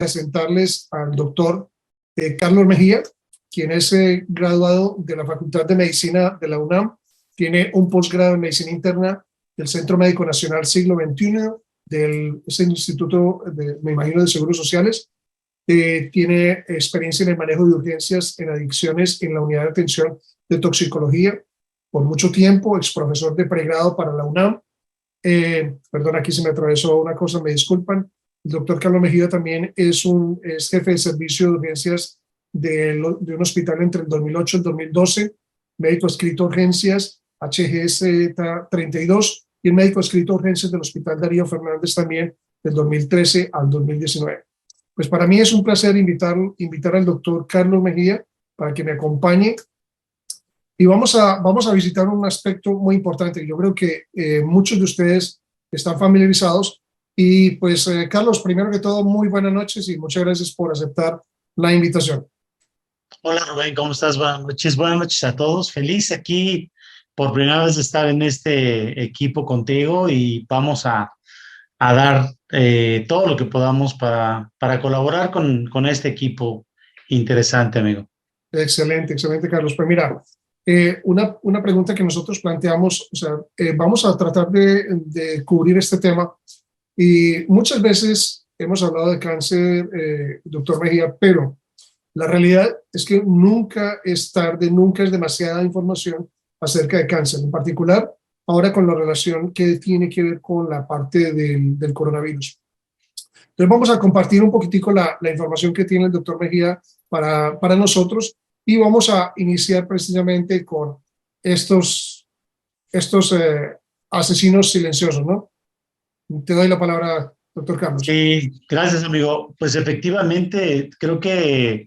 presentarles al doctor Carlos Mejía, quien es graduado de la Facultad de Medicina de la UNAM, tiene un posgrado en Medicina Interna del Centro Médico Nacional Siglo XXI, ese Instituto, me imagino, de Seguros Sociales. Tiene experiencia en el manejo de urgencias en adicciones en la Unidad de Atención de Toxicología por mucho tiempo, ex profesor de pregrado para la UNAM. Perdón, aquí se me atravesó una cosa, me disculpan. El doctor Carlos Mejía también es jefe de servicio de urgencias de un hospital entre el 2008 y el 2012, médico adscrito a urgencias HGS 32 y el médico adscrito a urgencias del Hospital Darío Fernández también del 2013 al 2019. Pues para mí es un placer invitar al doctor Carlos Mejía para que me acompañe y vamos a visitar un aspecto muy importante. Yo creo que muchos de ustedes están familiarizados y pues Carlos, primero que todo, muy buenas noches y muchas gracias por aceptar la invitación. Hola Rubén, ¿cómo estás? Buenas noches a todos. Feliz aquí por primera vez de estar en este equipo contigo y vamos a dar todo lo que podamos para colaborar con este equipo interesante, amigo. Excelente, excelente, Carlos. Pues mira, una pregunta que nosotros planteamos, o sea, vamos a tratar de cubrir este tema y muchas veces hemos hablado de cáncer, doctor Mejía, pero la realidad es que nunca es tarde, nunca es demasiada información acerca de cáncer, en particular ahora con la relación que tiene que ver con la parte del coronavirus. Entonces vamos a compartir un poquitico la información que tiene el doctor Mejía para nosotros y vamos a iniciar precisamente con estos asesinos silenciosos, ¿no? Te doy la palabra, doctor Carlos. Sí, gracias, amigo. Pues efectivamente, creo que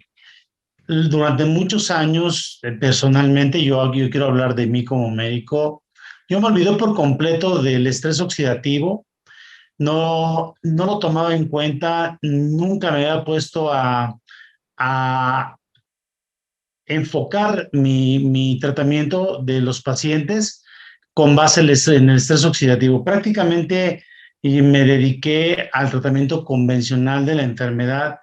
durante muchos años, personalmente, yo quiero hablar de mí como médico, yo me olvidé por completo del estrés oxidativo. No lo tomaba en cuenta, nunca me había puesto a enfocar mi tratamiento de los pacientes con base en el estrés oxidativo. Prácticamente y me dediqué al tratamiento convencional de la enfermedad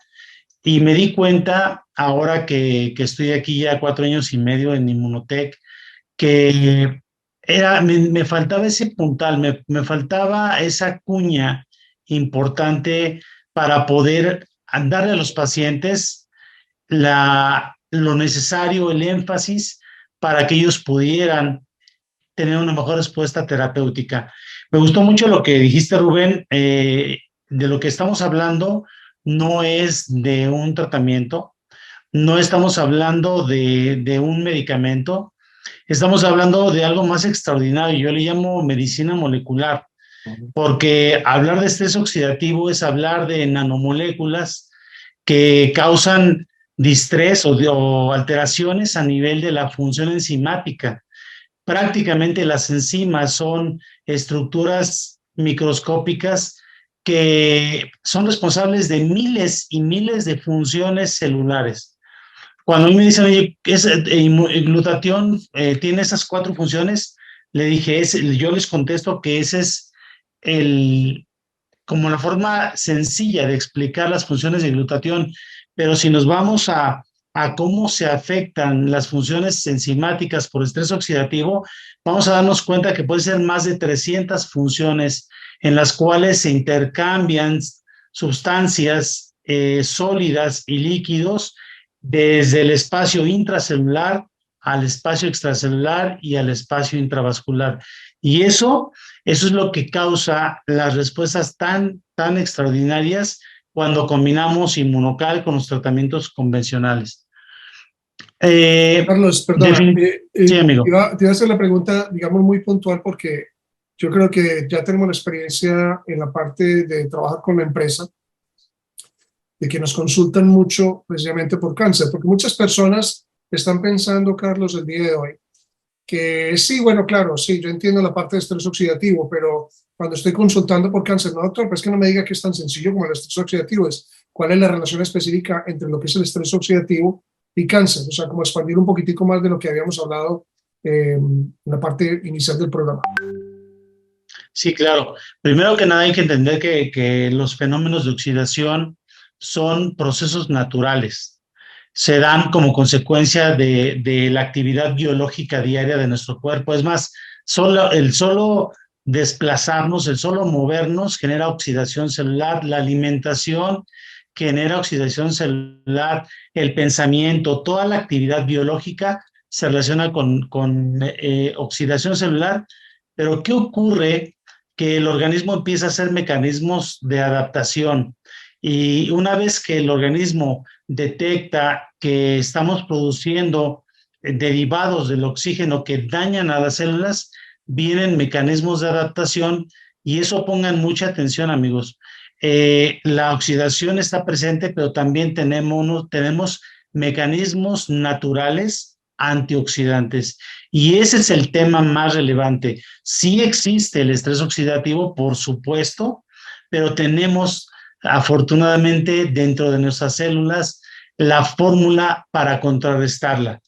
y me di cuenta, ahora que estoy aquí ya 4 años y medio en Inmunotech, que me faltaba ese puntal, me faltaba esa cuña importante para poder darle a los pacientes lo necesario, el énfasis para que ellos pudieran tener una mejor respuesta terapéutica. Me gustó mucho lo que dijiste, Rubén. De lo que estamos hablando no es de un tratamiento, no estamos hablando de un medicamento, estamos hablando de algo más extraordinario. Yo le llamo medicina molecular, porque hablar de estrés oxidativo es hablar de nanomoléculas que causan distrés o alteraciones a nivel de la función enzimática. Prácticamente las enzimas son estructuras microscópicas que son responsables de miles y miles de funciones celulares. Cuando a mí me dicen, oye, el glutatión tiene esas 4 funciones, le dije, yo les contesto que ese es como la forma sencilla de explicar las funciones de glutatión, pero si nos vamos a cómo se afectan las funciones enzimáticas por estrés oxidativo, vamos a darnos cuenta que puede ser más de 300 funciones en las cuales se intercambian sustancias sólidas y líquidos desde el espacio intracelular al espacio extracelular y al espacio intravascular. Y eso es lo que causa las respuestas tan extraordinarias cuando combinamos Inmunocal con los tratamientos convencionales. Carlos, perdona, sí, amigo. te iba a hacer la pregunta, digamos, muy puntual porque yo creo que ya tenemos la experiencia en la parte de trabajar con la empresa, de que nos consultan mucho precisamente por cáncer, porque muchas personas están pensando, Carlos, el día de hoy, que sí, bueno, claro, sí, yo entiendo la parte de estrés oxidativo, pero cuando estoy consultando por cáncer, no, doctor, pues que no me diga que es tan sencillo como el estrés oxidativo, es cuál es la relación específica entre lo que es el estrés oxidativo y cáncer, o sea, como expandir un poquitico más de lo que habíamos hablado en la parte inicial del programa. Sí, claro. Primero que nada hay que entender que los fenómenos de oxidación son procesos naturales. Se dan como consecuencia de la actividad biológica diaria de nuestro cuerpo. Es más, el solo desplazarnos, el solo movernos genera oxidación celular, la alimentación genera oxidación celular, el pensamiento, toda la actividad biológica se relaciona con oxidación celular. Pero ¿qué ocurre? Que el organismo empieza a hacer mecanismos de adaptación, y una vez que el organismo detecta que estamos produciendo derivados del oxígeno que dañan a las células, vienen mecanismos de adaptación, y eso pongan mucha atención, amigos. La oxidación está presente, pero también tenemos mecanismos naturales antioxidantes. Y ese es el tema más relevante. Sí existe el estrés oxidativo, por supuesto, pero tenemos afortunadamente dentro de nuestras células la fórmula para contrarrestarla.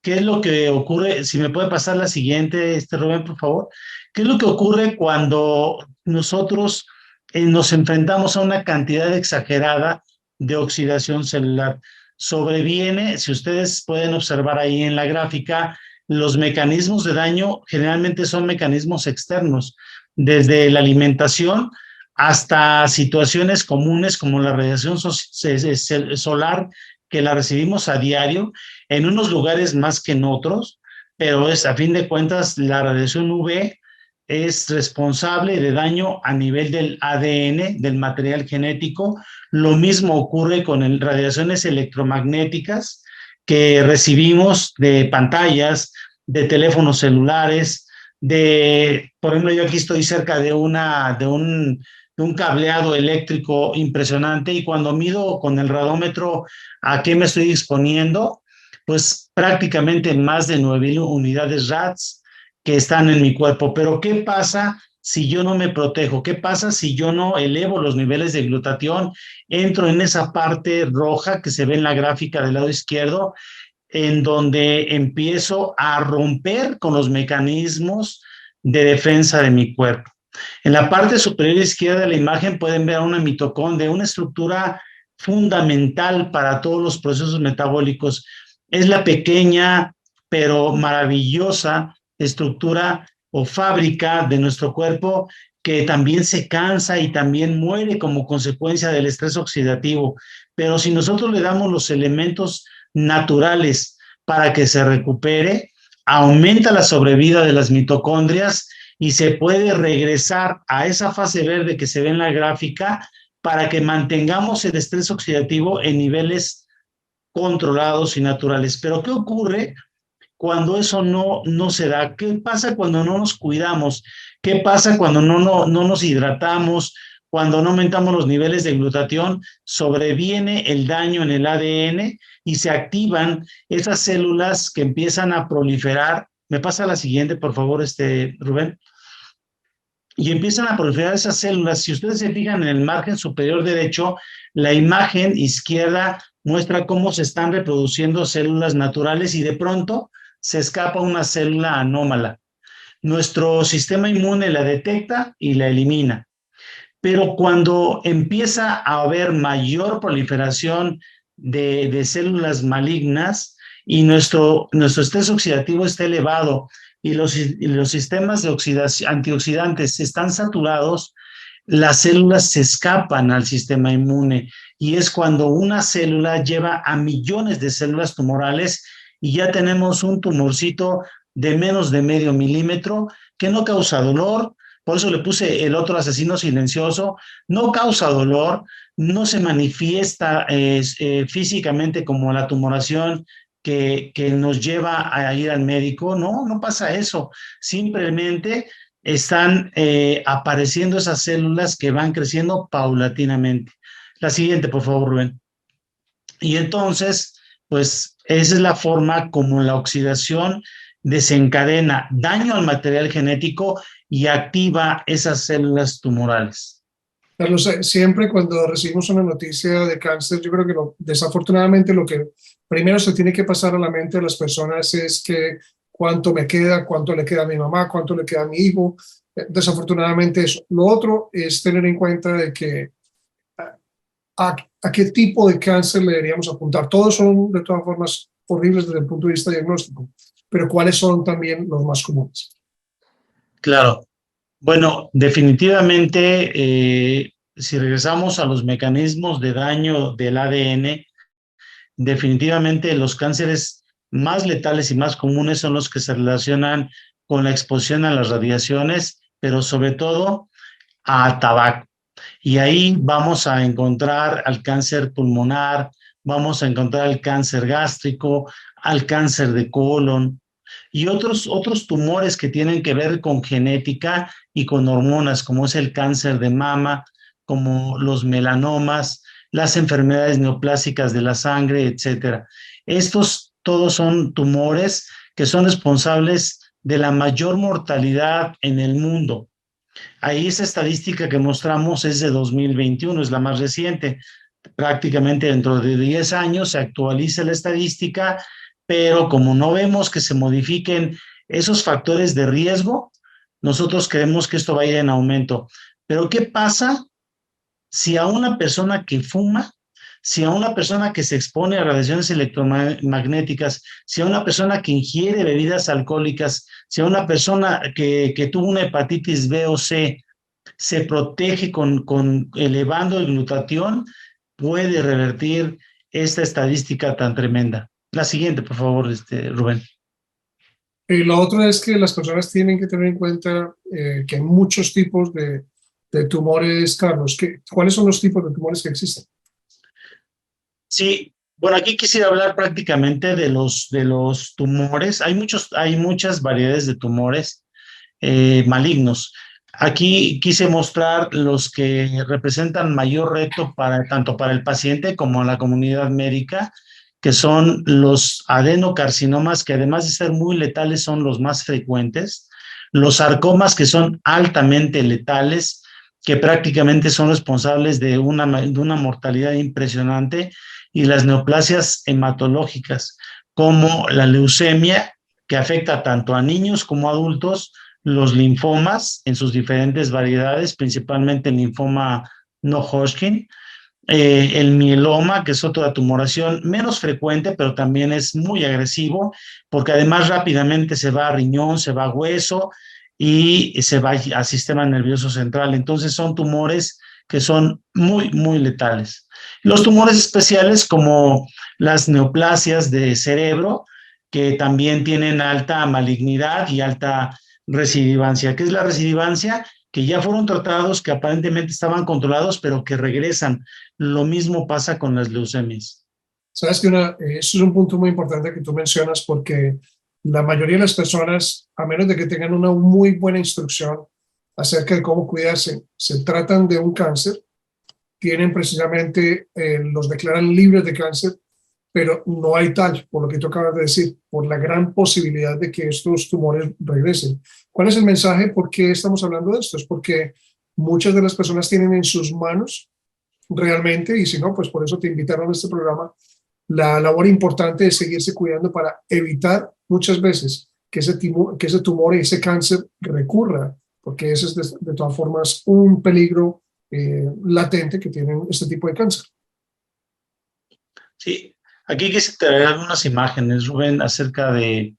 ¿Qué es lo que ocurre? Si me puede pasar la siguiente, Rubén, por favor. ¿Qué es lo que ocurre cuando nosotros nos enfrentamos a una cantidad exagerada de oxidación celular? Sobreviene, si ustedes pueden observar ahí en la gráfica, los mecanismos de daño generalmente son mecanismos externos, desde la alimentación hasta situaciones comunes como la radiación solar, que la recibimos a diario, en unos lugares más que en otros, pero a fin de cuentas la radiación UV es responsable de daño a nivel del ADN, del material genético. Lo mismo ocurre con radiaciones electromagnéticas que recibimos de pantallas, de teléfonos celulares, por ejemplo, yo aquí estoy cerca de un cableado eléctrico impresionante, y cuando mido con el radómetro a qué me estoy exponiendo, pues prácticamente más de 9,000 unidades RADS que están en mi cuerpo. Pero ¿qué pasa si yo no me protejo? ¿Qué pasa si yo no elevo los niveles de glutatión? Entro en esa parte roja que se ve en la gráfica del lado izquierdo, en donde empiezo a romper con los mecanismos de defensa de mi cuerpo. En la parte superior izquierda de la imagen pueden ver una mitocondria, una estructura fundamental para todos los procesos metabólicos. Es la pequeña pero maravillosa estructura o fábrica de nuestro cuerpo, que también se cansa y también muere como consecuencia del estrés oxidativo. Pero si nosotros le damos los elementos naturales para que se recupere, aumenta la sobrevida de las mitocondrias y se puede regresar a esa fase verde que se ve en la gráfica para que mantengamos el estrés oxidativo en niveles controlados y naturales. Pero ¿qué ocurre cuando eso no se da? ¿Qué pasa cuando no nos cuidamos? ¿Qué pasa cuando no nos hidratamos? Cuando no aumentamos los niveles de glutatión, sobreviene el daño en el ADN y se activan esas células que empiezan a proliferar. Me pasa la siguiente, por favor, Rubén. Y empiezan a proliferar esas células. Si ustedes se fijan en el margen superior derecho, la imagen izquierda muestra cómo se están reproduciendo células naturales y de pronto se escapa una célula anómala. Nuestro sistema inmune la detecta y la elimina. Pero cuando empieza a haber mayor proliferación de células malignas y nuestro estrés oxidativo está elevado y los sistemas de antioxidantes están saturados, las células se escapan al sistema inmune, y es cuando una célula lleva a millones de células tumorales y ya tenemos un tumorcito de menos de medio milímetro que no causa dolor. Por eso le puse el otro asesino silencioso. No causa dolor, no se manifiesta físicamente como la tumoración que nos lleva a ir al médico. No pasa eso. Simplemente están apareciendo esas células que van creciendo paulatinamente. La siguiente, por favor, Rubén. Y entonces, pues esa es la forma como la oxidación desencadena daño al material genético y activa esas células tumorales. Carlos, siempre cuando recibimos una noticia de cáncer, yo creo que desafortunadamente lo que primero se tiene que pasar a la mente de las personas es que cuánto me queda, cuánto le queda a mi mamá, cuánto le queda a mi hijo. Desafortunadamente eso. Lo otro es tener en cuenta de que ¿a qué tipo de cáncer le deberíamos apuntar? Todos son de todas formas horribles desde el punto de vista diagnóstico, pero ¿cuáles son también los más comunes? Claro. Bueno, definitivamente, si regresamos a los mecanismos de daño del ADN, definitivamente los cánceres más letales y más comunes son los que se relacionan con la exposición a las radiaciones, pero sobre todo a tabaco. Y ahí vamos a encontrar al cáncer pulmonar, vamos a encontrar el cáncer gástrico, al cáncer de colon y otros tumores que tienen que ver con genética y con hormonas, como es el cáncer de mama, como los melanomas, las enfermedades neoplásicas de la sangre, etcétera. Estos todos son tumores que son responsables de la mayor mortalidad en el mundo. Ahí esa estadística que mostramos es de 2021, es la más reciente. Prácticamente dentro de 10 años se actualiza la estadística, pero como no vemos que se modifiquen esos factores de riesgo, nosotros creemos que esto va a ir en aumento. Pero ¿qué pasa si a una persona que fuma, si a una persona que se expone a radiaciones electromagnéticas, si a una persona que ingiere bebidas alcohólicas, si a una persona que tuvo una hepatitis B o C, se protege con elevando el glutatión, puede revertir esta estadística tan tremenda? La siguiente, por favor, Rubén. Lo otro es que las personas tienen que tener en cuenta que hay muchos tipos de tumores, Carlos. ¿Cuáles son los tipos de tumores que existen? Sí, bueno, aquí quisiera hablar prácticamente de los tumores. Hay muchas variedades de tumores malignos. Aquí quise mostrar los que representan mayor reto tanto para el paciente como la comunidad médica, que son los adenocarcinomas, que además de ser muy letales son los más frecuentes, los sarcomas, que son altamente letales, que prácticamente son responsables de una mortalidad impresionante, y las neoplasias hematológicas, como la leucemia, que afecta tanto a niños como a adultos, los linfomas en sus diferentes variedades, principalmente el linfoma no Hodgkin, el mieloma, que es otra tumoración menos frecuente, pero también es muy agresivo, porque además rápidamente se va a riñón, se va a hueso y se va al sistema nervioso central. Entonces son tumores que son muy, muy letales. Los tumores especiales como las neoplasias de cerebro, que también tienen alta malignidad y alta recidivancia. ¿Qué es la recidivancia? Que ya fueron tratados, que aparentemente estaban controlados, pero que regresan. Lo mismo pasa con las leucemias. Sabes que eso es un punto muy importante que tú mencionas porque la mayoría de las personas, a menos de que tengan una muy buena instrucción acerca de cómo cuidarse, se tratan de un cáncer, tienen precisamente, los declaran libres de cáncer, pero no hay tal, por lo que tú acabas de decir, por la gran posibilidad de que estos tumores regresen. ¿Cuál es el mensaje? ¿Por qué estamos hablando de esto? Es porque muchas de las personas tienen en sus manos realmente, y si no, pues por eso te invitaron a este programa, la labor importante de seguirse cuidando para evitar muchas veces que ese tumor y ese cáncer recurra, porque ese es de todas formas un peligro latente que tienen este tipo de cáncer. Sí, aquí quise traer algunas imágenes, Rubén, acerca de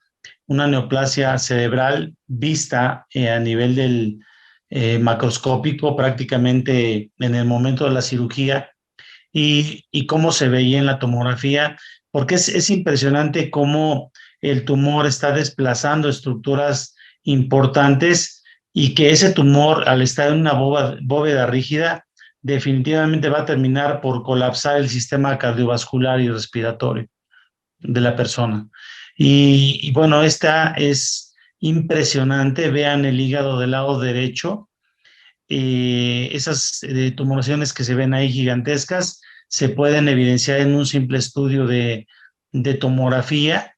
una neoplasia cerebral vista a nivel del macroscópico, prácticamente en el momento de la cirugía, y cómo se veía en la tomografía, porque es impresionante cómo el tumor está desplazando estructuras importantes, y que ese tumor, al estar en una bóveda rígida, definitivamente va a terminar por colapsar el sistema cardiovascular y respiratorio de la persona. Y bueno, esta es impresionante. Vean el hígado del lado derecho. Esas tumoraciones que se ven ahí gigantescas se pueden evidenciar en un simple estudio de tomografía,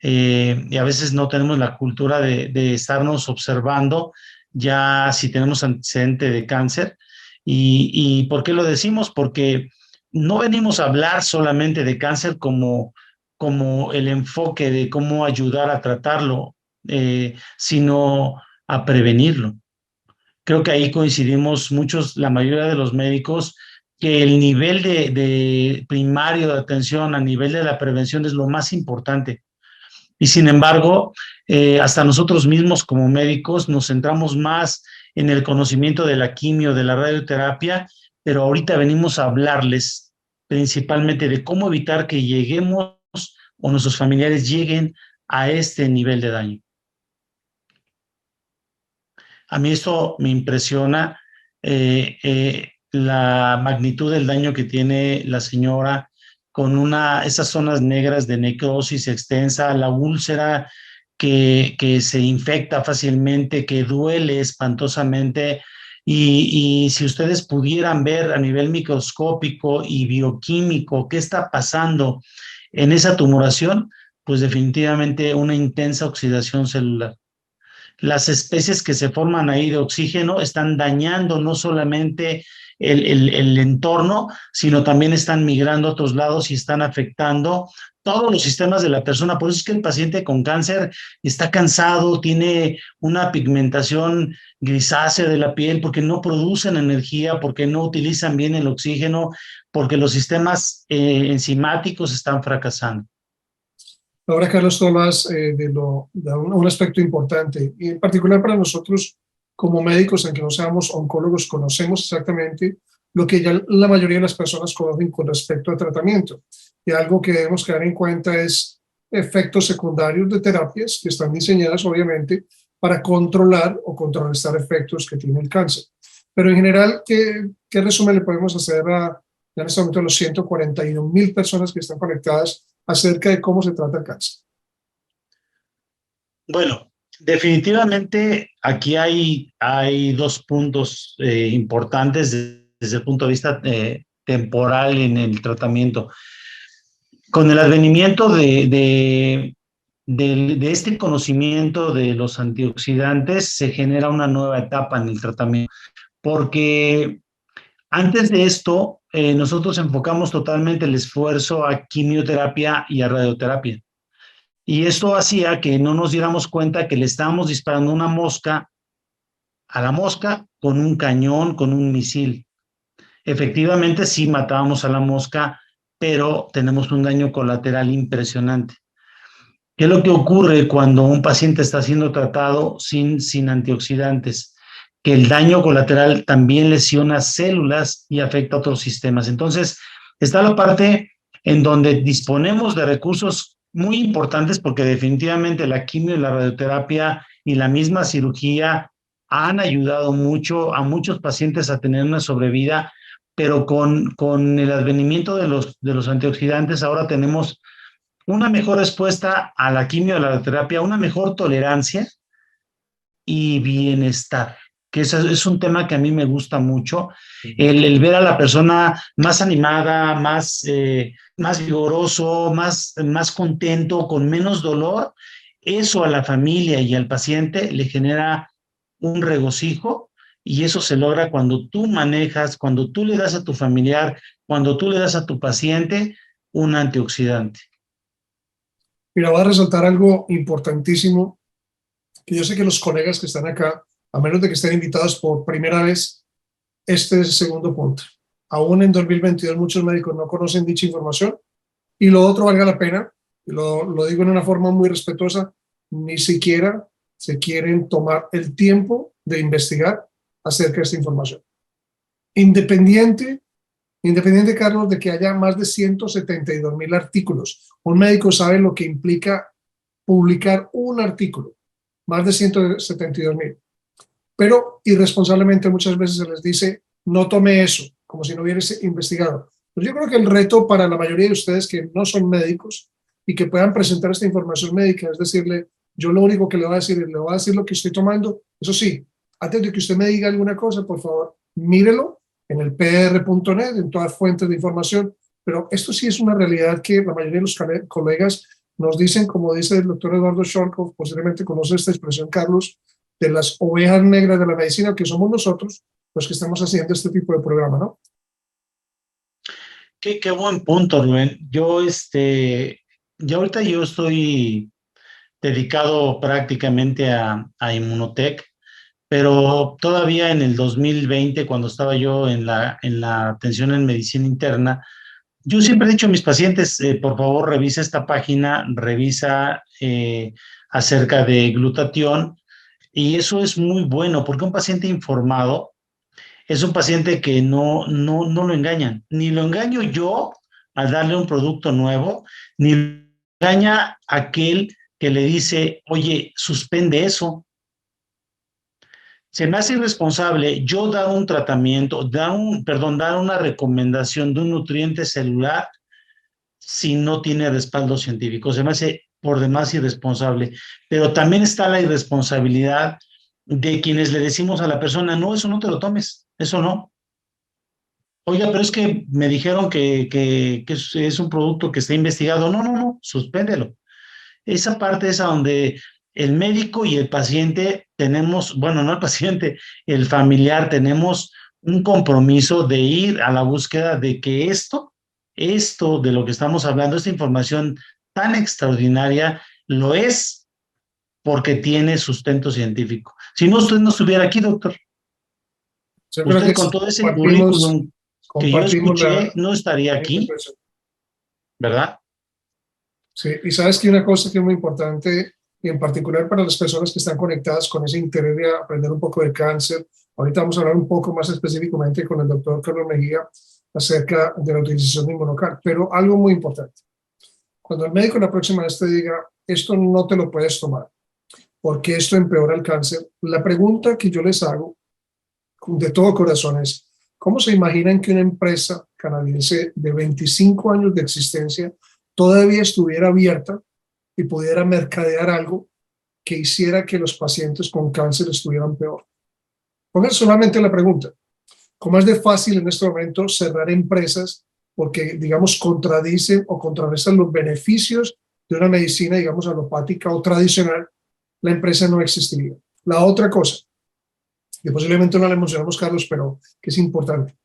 y a veces no tenemos la cultura de estarnos observando ya si tenemos antecedente de cáncer. ¿Y por qué lo decimos? Porque no venimos a hablar solamente de cáncer como el enfoque de cómo ayudar a tratarlo, sino a prevenirlo. Creo que ahí coincidimos muchos, la mayoría de los médicos, que el nivel de primario de atención a nivel de la prevención es lo más importante. Y sin embargo, hasta nosotros mismos como médicos nos centramos más en el conocimiento de la quimio, de la radioterapia, pero ahorita venimos a hablarles principalmente de cómo evitar que lleguemos o nuestros familiares lleguen a este nivel de daño. A mí esto me impresiona, la magnitud del daño que tiene la señora con esas zonas negras de necrosis extensa, la úlcera que se infecta fácilmente, que duele espantosamente. Y si ustedes pudieran ver a nivel microscópico y bioquímico qué está pasando en esa tumoración, pues definitivamente una intensa oxidación celular. Las especies que se forman ahí de oxígeno están dañando no solamente el entorno, sino también están migrando a otros lados y están afectando todos los sistemas de la persona. Por eso es que el paciente con cáncer está cansado, tiene una pigmentación grisácea de la piel porque no producen energía, porque no utilizan bien el oxígeno, porque los sistemas enzimáticos están fracasando. Ahora, Carlos, tú hablas de un aspecto importante, y en particular para nosotros como médicos, aunque no seamos oncólogos, conocemos exactamente lo que ya la mayoría de las personas conocen con respecto al tratamiento. Y algo que debemos tener en cuenta es efectos secundarios de terapias que están diseñadas, obviamente, para controlar o contrarrestar efectos que tiene el cáncer. Pero en general, ¿qué resumen le podemos hacer en este momento a los 141,000 personas que están conectadas acerca de cómo se trata el cáncer? Bueno, definitivamente aquí hay dos puntos importantes desde el punto de vista temporal en el tratamiento. Con el advenimiento de este conocimiento de los antioxidantes, se genera una nueva etapa en el tratamiento, porque antes de esto, nosotros enfocamos totalmente el esfuerzo a quimioterapia y a radioterapia. Y esto hacía que no nos diéramos cuenta que le estábamos disparando una mosca a la mosca con un cañón, con un misil. Efectivamente, sí matábamos a la mosca, pero tenemos un daño colateral impresionante. ¿Qué es lo que ocurre cuando un paciente está siendo tratado sin antioxidantes? Que el daño colateral también lesiona células y afecta a otros sistemas. Entonces, está la parte en donde disponemos de recursos muy importantes, porque definitivamente la quimio y la radioterapia y la misma cirugía han ayudado mucho a muchos pacientes a tener una sobrevida, pero con el advenimiento de los antioxidantes ahora tenemos una mejor respuesta a la quimio, a la terapia, una mejor tolerancia y bienestar, que es un tema que a mí me gusta mucho, el ver a la persona más animada, más vigoroso, más contento, con menos dolor. Eso a la familia y al paciente le genera un regocijo, y eso se logra cuando tú manejas, cuando tú le das a tu familiar, cuando tú le das a tu paciente un antioxidante. Mira, voy a resaltar algo importantísimo, que yo sé que los colegas que están acá, a menos de que estén invitados por primera vez, este es el segundo punto. Aún en 2022 muchos médicos no conocen dicha información, y lo otro, valga la pena, lo digo en una forma muy respetuosa, ni siquiera se quieren tomar el tiempo de investigar acerca de esta información. Independiente, Carlos, de que haya más de 172,000 artículos, un médico sabe lo que implica publicar un artículo, más de 172,000. Pero irresponsablemente muchas veces se les dice, no tome eso, como si no hubiese investigado. Pues yo creo que el reto para la mayoría de ustedes que no son médicos y que puedan presentar esta información médica es decirle, yo lo único que le voy a decir es, le voy a decir lo que estoy tomando. Eso sí, antes de que usted me diga alguna cosa, por favor, mírelo en el pr.net, en todas fuentes de información. Pero esto sí es una realidad que la mayoría de los colegas nos dicen, como dice el doctor Eduardo Shortkoff, posiblemente conoce esta expresión, Carlos, de las ovejas negras de la medicina, que somos nosotros los que estamos haciendo este tipo de programa, ¿no? Qué buen punto, Rubén. Ya ahorita yo estoy dedicado prácticamente a Inmunotech, pero todavía en el 2020, cuando estaba yo en la atención en medicina interna, yo siempre he dicho a mis pacientes, por favor, revisa esta página, revisa acerca de glutatión, y eso es muy bueno, porque un paciente informado es un paciente que no lo engañan. Ni lo engaño yo al darle un producto nuevo, ni lo engaña aquel que le dice, oye, suspende eso. Se me hace irresponsable yo dar un tratamiento, dar una recomendación de un nutriente celular si no tiene respaldo científico. Se me hace por demás irresponsable. Pero también está la irresponsabilidad de quienes le decimos a la persona, no, eso no te lo tomes, eso no. Oiga, pero es que me dijeron que es un producto que está investigado. No, no, no, suspéndelo. Esa parte es a donde el médico y el paciente tenemos, bueno, no el paciente, el familiar, tenemos un compromiso de ir a la búsqueda de que esto de lo que estamos hablando, esta información tan extraordinaria, lo es porque tiene sustento científico. Si no, usted no estuviera aquí, doctor. Yo creo Usted que con sí, todo ese currículum que yo compartimos escuché, no estaría la aquí, impresión. ¿verdad? Sí, y sabes que una cosa que es muy importante, y en particular para las personas que están conectadas con ese interés de aprender un poco de cáncer, ahorita vamos a hablar un poco más específicamente con el doctor Carlos Mejía acerca de la utilización de Inmunocal, pero algo muy importante. Cuando el médico la próxima vez te diga, esto no te lo puedes tomar, porque esto empeora el cáncer, la pregunta que yo les hago de todo corazón es, ¿cómo se imaginan que una empresa canadiense de 25 años de existencia todavía estuviera abierta y pudiera mercadear algo que hiciera que los pacientes con cáncer estuvieran peor? Pongan solamente la pregunta, ¿cómo es de fácil en este momento cerrar empresas porque, digamos, contradicen o contrarrestan los beneficios de una medicina, digamos, alopática o tradicional? La empresa no existiría. La otra cosa, que posiblemente no la mencionamos, Carlos, pero que es importante.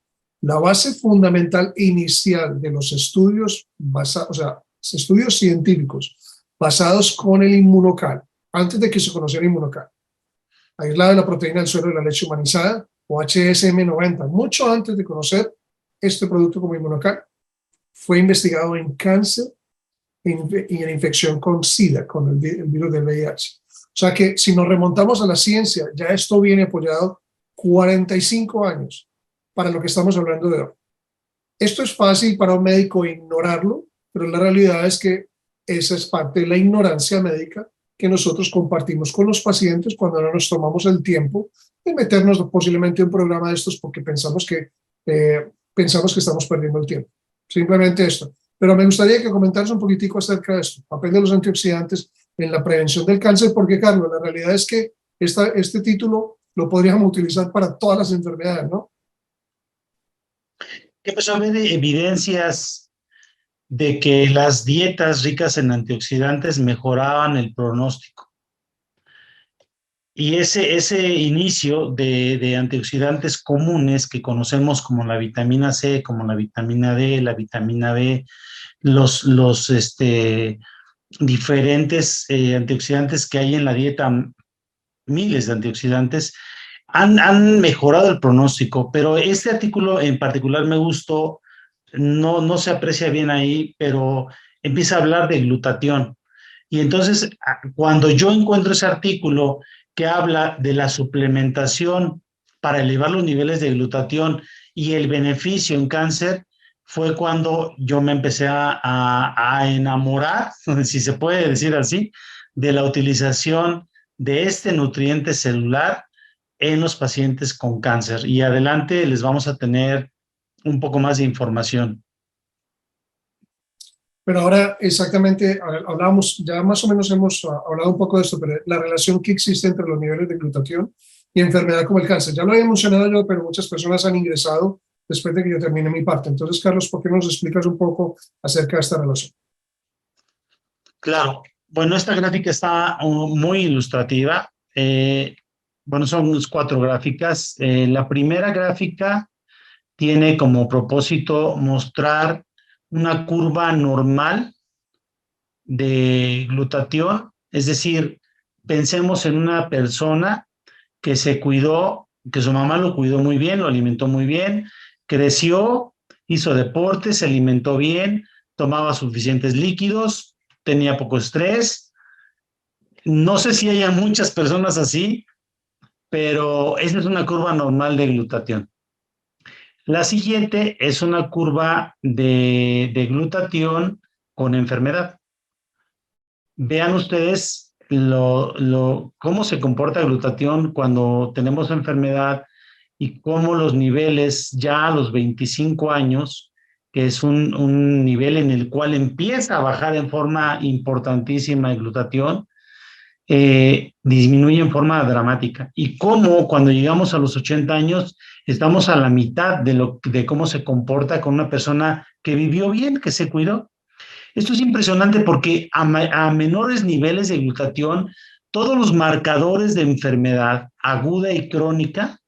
La base fundamental inicial de los estudios, o sea, estudios científicos basados con el inmunocal, antes de que se conociera el inmunocal, aislada de la proteína del suero de la leche humanizada, o HSM90, mucho antes de conocer este producto como inmunocal, fue investigado en cáncer y en infección con SIDA, con el virus del VIH. O sea que si nos remontamos a la ciencia, ya esto viene apoyado 45 años para lo que estamos hablando de hoy. Esto es fácil para un médico ignorarlo, pero la realidad es que esa es parte de la ignorancia médica que nosotros compartimos con los pacientes cuando no nos tomamos el tiempo de meternos posiblemente en un programa de estos porque pensamos que estamos perdiendo el tiempo. Simplemente esto. Pero me gustaría que comentaras un poquitico acerca de esto, papel de los antioxidantes en la prevención del cáncer, porque, Carlos, la realidad es que este título lo podríamos utilizar para todas las enfermedades, ¿no? ¿Qué empezó a haber evidencias de que las dietas ricas en antioxidantes mejoraban el pronóstico? Y ese inicio de antioxidantes comunes que conocemos como la vitamina C, como la vitamina D, la vitamina B, los diferentes antioxidantes que hay en la dieta, miles de antioxidantes, han mejorado el pronóstico, pero este artículo en particular me gustó, no se aprecia bien ahí, pero empieza a hablar de glutatión. Y entonces, cuando yo encuentro ese artículo que habla de la suplementación para elevar los niveles de glutatión y el beneficio en cáncer, fue cuando yo me empecé a enamorar, si se puede decir así, de la utilización de este nutriente celular en los pacientes con cáncer. Y adelante les vamos a tener un poco más de información. Pero ahora exactamente, hablamos, ya más o menos hemos hablado un poco de esto, pero la relación que existe entre los niveles de glutatión y enfermedad como el cáncer. Ya lo había mencionado yo, pero muchas personas han ingresado después de que yo termine mi parte. Entonces, Carlos, ¿por qué no nos explicas un poco acerca de esta relación? Claro. Bueno, esta gráfica está muy ilustrativa. Bueno, son 4 gráficas. La primera gráfica tiene como propósito mostrar una curva normal de glutatión, es decir, pensemos en una persona que se cuidó, que su mamá lo cuidó muy bien, lo alimentó muy bien, creció, hizo deporte, se alimentó bien, tomaba suficientes líquidos, tenía poco estrés. No sé si haya muchas personas así, pero esa es una curva normal de glutatión. La siguiente es una curva de glutatión con enfermedad. Vean ustedes cómo se comporta glutatión cuando tenemos enfermedad y cómo los niveles ya a los 25 años, que es un nivel en el cual empieza a bajar en forma importantísima el glutatión, disminuye en forma dramática. Y cómo cuando llegamos a los 80 años estamos a la mitad de cómo se comporta con una persona que vivió bien, que se cuidó. Esto es impresionante porque a menores niveles de glutatión, todos los marcadores de enfermedad aguda y crónica,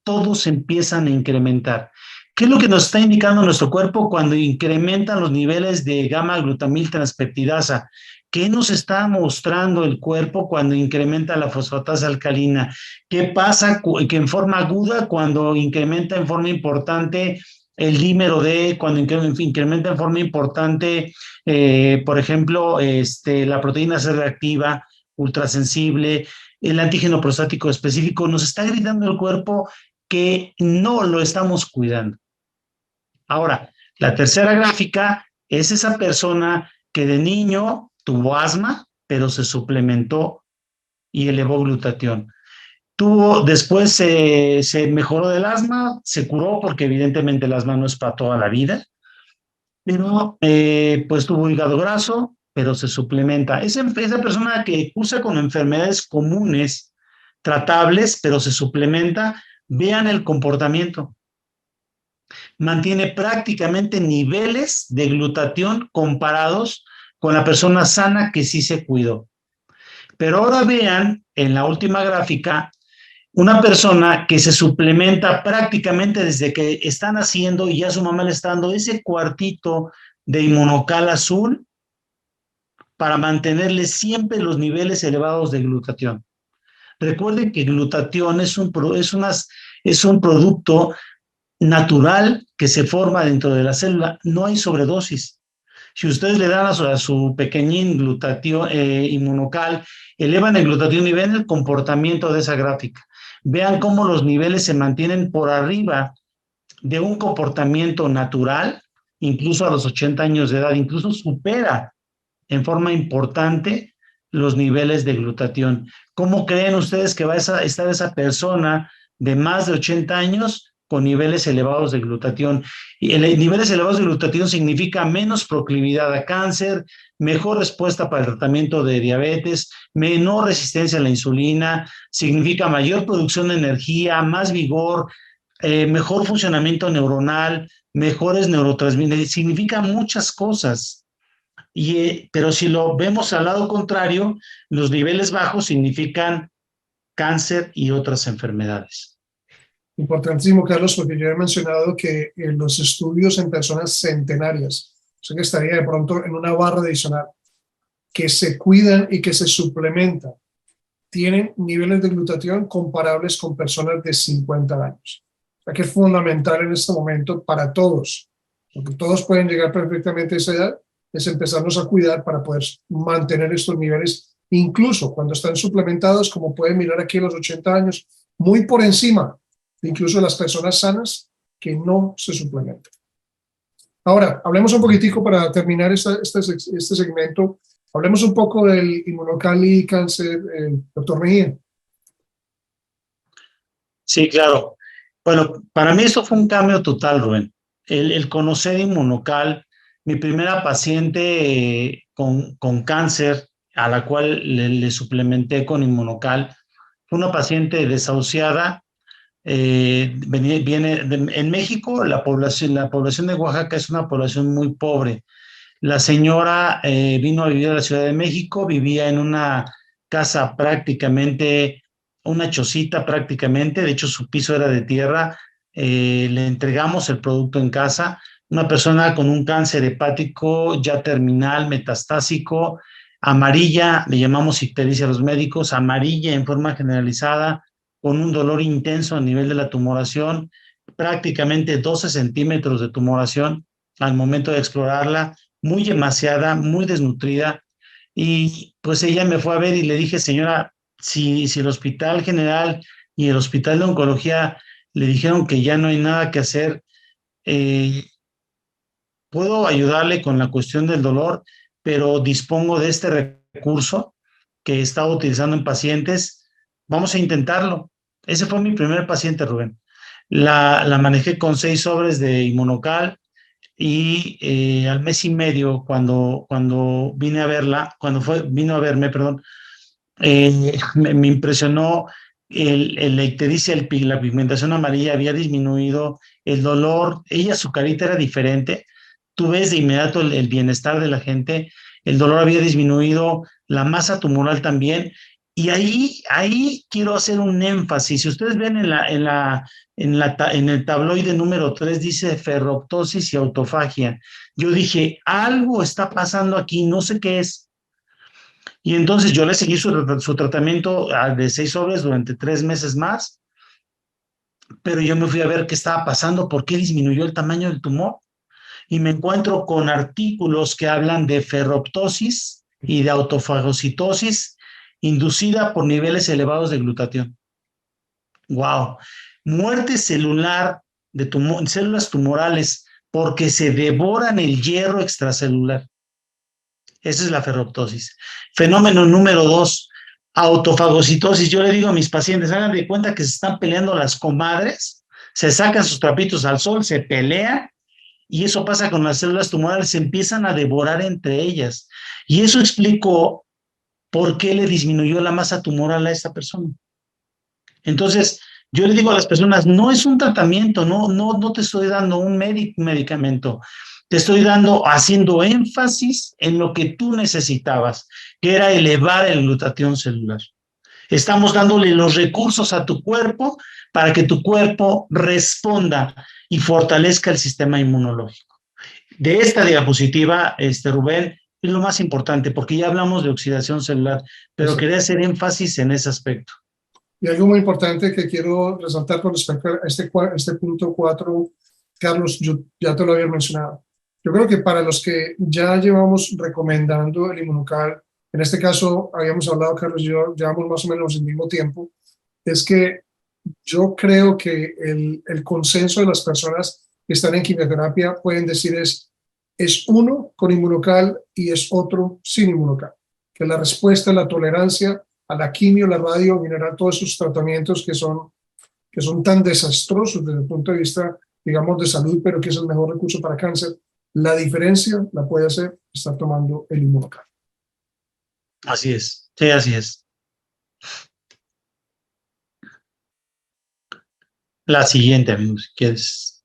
todos empiezan a incrementar. ¿Qué es lo que nos está indicando nuestro cuerpo cuando incrementan los niveles de gamma-glutamil transpeptidasa? ¿Qué nos está mostrando el cuerpo cuando incrementa la fosfatasa alcalina? ¿Qué pasa que en forma aguda cuando incrementa en forma importante el dímero D, cuando incrementa en forma importante, por ejemplo, la proteína C reactiva, ultrasensible, el antígeno prostático específico? Nos está gritando el cuerpo que no lo estamos cuidando. Ahora, la tercera gráfica es esa persona que de niño tuvo asma, pero se suplementó y elevó glutatión. Después se mejoró del asma, se curó porque evidentemente el asma no es para toda la vida, pero pues tuvo hígado graso, pero se suplementa. Esa persona que cursa con enfermedades comunes, tratables, pero se suplementa, vean el comportamiento. Mantiene prácticamente niveles de glutatión comparados con la persona sana que sí se cuidó. Pero ahora vean en la última gráfica una persona que se suplementa prácticamente desde que está naciendo y ya su mamá le está dando ese cuartito de inmunocal azul para mantenerle siempre los niveles elevados de glutatión. Recuerden que glutatión es un producto natural que se forma dentro de la célula, no hay sobredosis. Si ustedes le dan a su pequeñín glutatión inmunocal, elevan el glutatión y ven el comportamiento de esa gráfica. Vean cómo los niveles se mantienen por arriba de un comportamiento natural, incluso a los 80 años de edad, incluso supera en forma importante los niveles de glutatión. ¿Cómo creen ustedes que va a estar esa persona de más de 80 años con niveles elevados de glutatión? Y niveles elevados de glutatión significa menos proclividad a cáncer, mejor respuesta para el tratamiento de diabetes, menor resistencia a la insulina, significa mayor producción de energía, más vigor, mejor funcionamiento neuronal, mejores neurotransmisores, significa muchas cosas. Pero si lo vemos al lado contrario, los niveles bajos significan cáncer y otras enfermedades. Importantísimo, Carlos, porque yo he mencionado que en los estudios en personas centenarias, o sea que estaría de pronto en una barra adicional, que se cuidan y que se suplementan, tienen niveles de glutatión comparables con personas de 50 años. O sea que es fundamental en este momento para todos, porque todos pueden llegar perfectamente a esa edad, es empezarnos a cuidar para poder mantener estos niveles, incluso cuando están suplementados, como pueden mirar aquí a los 80 años, muy por encima incluso de las personas sanas que no se suplementan. Ahora, hablemos un poquitico para terminar este segmento, hablemos un poco del inmunocal y cáncer, doctor Mejía. Sí, claro. Bueno, para mí eso fue un cambio total, Rubén. El conocer inmunocal, mi primera paciente con cáncer, a la cual le suplementé con inmunocal, fue una paciente desahuciada. En México, la población de Oaxaca es una población muy pobre. La señora vino a vivir a la Ciudad de México, vivía en una casa prácticamente, una chocita prácticamente, de hecho su piso era de tierra, le entregamos el producto en casa, una persona con un cáncer hepático ya terminal, metastásico, amarilla, le llamamos ictericia a los médicos, amarilla en forma generalizada, con un dolor intenso a nivel de la tumoración, prácticamente 12 centímetros de tumoración al momento de explorarla, muy emaciada, muy desnutrida. Y pues ella me fue a ver y le dije, señora, si el Hospital General y el Hospital de Oncología le dijeron que ya no hay nada que hacer, eh, puedo ayudarle con la cuestión del dolor, pero dispongo de este recurso que he estado utilizando en pacientes. Vamos a intentarlo. Ese fue mi primer paciente, Rubén. La manejé con 6 sobres de Inmunocal y al mes y medio, cuando vine a verla, vino a verme, perdón, me impresionó la ictericia, la pigmentación amarilla había disminuido, el dolor, su carita era diferente, tú ves de inmediato el bienestar de la gente, el dolor había disminuido, la masa tumoral también, y ahí quiero hacer un énfasis. Si ustedes ven en el tabloide número 3 dice ferroptosis y autofagia. Yo dije, algo está pasando aquí, no sé qué es. Y entonces yo le seguí su tratamiento de 6 sobres durante 3 meses más, pero yo me fui a ver qué estaba pasando, por qué disminuyó el tamaño del tumor, y me encuentro con artículos que hablan de ferroptosis y de autofagocitosis inducida por niveles elevados de glutatión. ¡Wow! Muerte celular de células tumorales porque se devoran el hierro extracelular. Esa es la ferroptosis. Fenómeno número 2, autofagocitosis. Yo le digo a mis pacientes, hagan de cuenta que se están peleando las comadres, se sacan sus trapitos al sol, se pelean, y eso pasa con las células tumorales, se empiezan a devorar entre ellas. Y eso explicó por qué le disminuyó la masa tumoral a esta persona. Entonces, yo le digo a las personas, no es un tratamiento, no te estoy dando un medicamento, te estoy haciendo énfasis en lo que tú necesitabas, que era elevar el glutatión celular. Estamos dándole los recursos a tu cuerpo para que tu cuerpo responda y fortalezca el sistema inmunológico. De esta diapositiva, Rubén, es lo más importante, porque ya hablamos de oxidación celular, pero Exacto. quería hacer énfasis en ese aspecto. Y algo muy importante que quiero resaltar con respecto a este punto 4, Carlos, yo ya te lo había mencionado. Yo creo que para los que ya llevamos recomendando el Inmunocal, en este caso habíamos hablado, Carlos y yo, llevamos más o menos el mismo tiempo, es que yo creo que el consenso de las personas que están en quimioterapia pueden decir es uno con Inmunocal y es otro sin Inmunocal. Que la respuesta, la tolerancia a la quimio, la radio, en general, todos esos tratamientos que son tan desastrosos desde el punto de vista, digamos, de salud, pero que es el mejor recurso para cáncer, la diferencia la puede hacer estar tomando el Inmunocal. Así es, sí, así es. La siguiente, amigos, si quieres.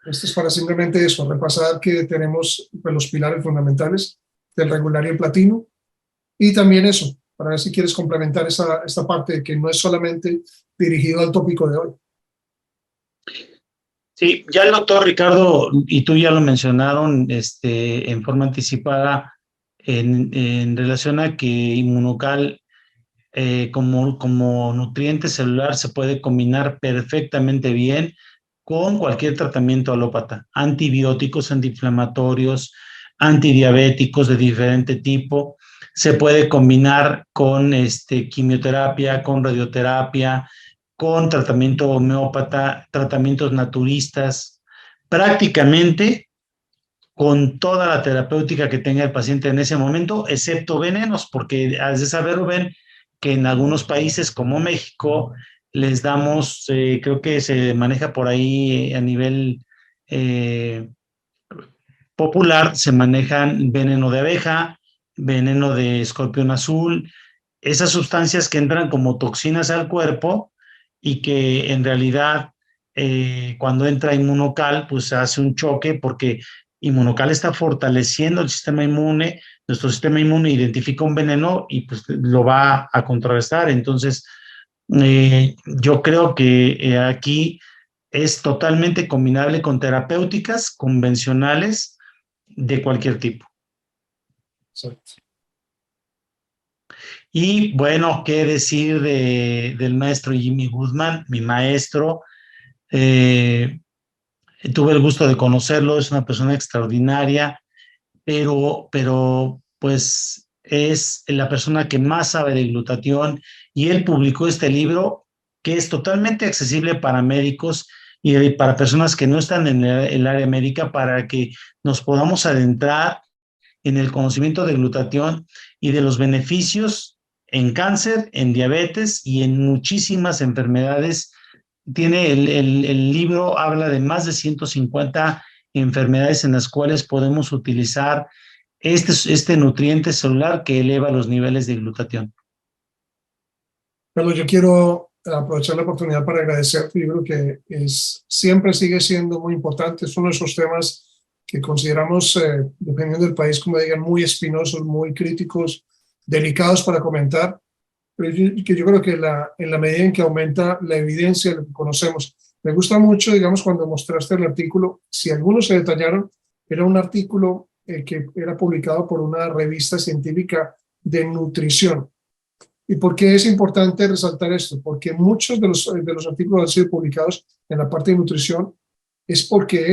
Esto es para simplemente eso, repasar que tenemos pues, los pilares fundamentales del regular y el platino, y también eso, para ver si quieres complementar esta parte de que no es solamente dirigido al tópico de hoy. Sí, ya el doctor Ricardo y tú ya lo mencionaron en forma anticipada en relación a que Inmunocal como nutriente celular se puede combinar perfectamente bien con cualquier tratamiento alópata, antibióticos, antiinflamatorios, antidiabéticos de diferente tipo. Se puede combinar con quimioterapia, con radioterapia, con tratamiento homeópata, tratamientos naturistas, prácticamente con toda la terapéutica que tenga el paciente en ese momento, excepto venenos, porque has de saber, Rubén, que en algunos países como México les damos, creo que se maneja por ahí a nivel eh, popular, se manejan veneno de abeja, veneno de escorpión azul, esas sustancias que entran como toxinas al cuerpo y que en realidad cuando entra Inmunocal pues hace un choque porque Inmunocal está fortaleciendo el sistema inmune, nuestro sistema inmune identifica un veneno y pues lo va a contrarrestar. Entonces, yo creo que aquí es totalmente combinable con terapéuticas convencionales de cualquier tipo. Exacto. Y bueno, qué decir del maestro Jimmy Goodman, mi maestro. Eh, Tuve el gusto de conocerlo, es una persona extraordinaria, pero pues es la persona que más sabe de glutatión y él publicó este libro que es totalmente accesible para médicos y para personas que no están en el área médica para que nos podamos adentrar en el conocimiento de glutatión y de los beneficios en cáncer, en diabetes y en muchísimas enfermedades. El libro habla de más de 150 enfermedades en las cuales podemos utilizar este nutriente celular que eleva los niveles de glutatión. Carlos, yo quiero aprovechar la oportunidad para agradecer tu libro, que siempre sigue siendo muy importante. Es uno de esos temas que consideramos, dependiendo del país, como digan, muy espinosos, muy críticos, delicados para comentar, pero que yo creo que en la medida en que aumenta la evidencia de lo que conocemos. Me gusta mucho, digamos, cuando mostraste el artículo, si algunos se detallaron, era un artículo que era publicado por una revista científica de nutrición. ¿Y por qué es importante resaltar esto? Porque muchos de los artículos han sido publicados en la parte de nutrición, es porque de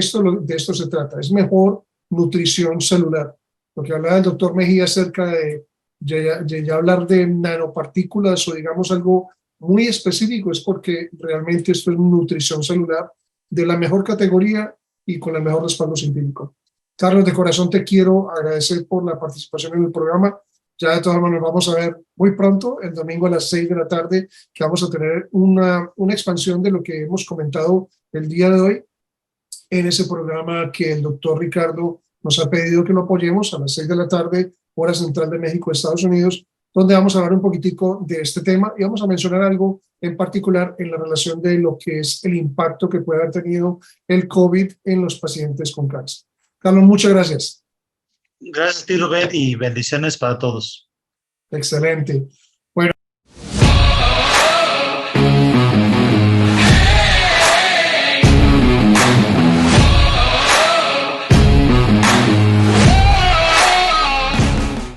esto se trata, es mejor nutrición celular. Lo que hablaba el doctor Mejía acerca de ya hablar de nanopartículas o digamos algo muy específico, es porque realmente esto es nutrición celular de la mejor categoría y con el mejor respaldo científico. Carlos, de corazón te quiero agradecer por la participación en el programa. Ya de todas maneras vamos a ver muy pronto, el domingo a las 6 de la tarde, que vamos a tener una expansión de lo que hemos comentado el día de hoy en ese programa que el doctor Ricardo nos ha pedido que lo apoyemos a las 6 de la tarde, hora central de México, Estados Unidos, donde vamos a hablar un poquitico de este tema y vamos a mencionar algo en particular en la relación de lo que es el impacto que puede haber tenido el COVID en los pacientes con cáncer. Carlos, muchas gracias. Gracias a ti, Rubén, y bendiciones para todos. Excelente.